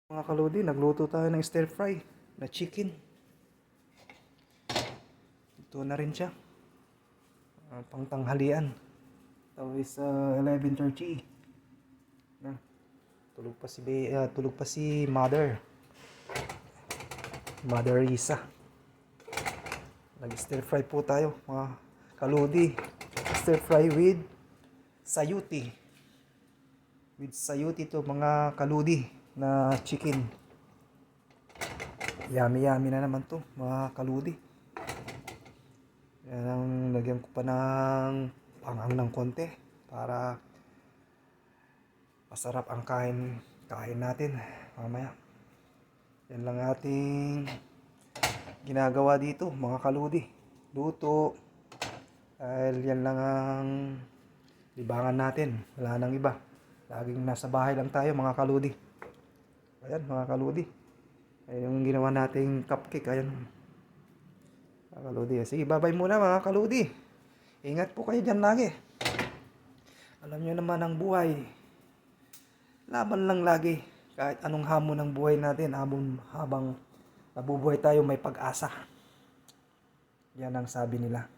Mga kalodi, nagluto tayo ng stir fry na chicken. Ito na rin siya. Pangtanghalian. Ito is 11:30. Na. Tulog pa si Mother. Mother Risa. Nag-stir fry po tayo, mga kalodi. Stir fry with sayuti. With sayuti to mga kalodi na chicken. Yummy na naman to mga kaludi. Yan ang lagyan ko pa ng pangang ng konti para masarap ang kain natin mamaya. Yan lang ating ginagawa dito mga kaludi. Luto. Dahil yan lang ang libangan natin. Wala nang iba. Laging nasa bahay lang tayo mga kaludi. Ayan mga kaludi. Ayan yung ginawa nating cupcake. Ayan. Mga kaludi. Sige, bye-bye muna mga kaludi. Ingat po kayo dyan lagi. Alam nyo naman ang buhay. Laban lang lagi. Kahit anong hamon ng buhay natin. Habang nabubuhay tayo may pag-asa. Yan ang sabi nila.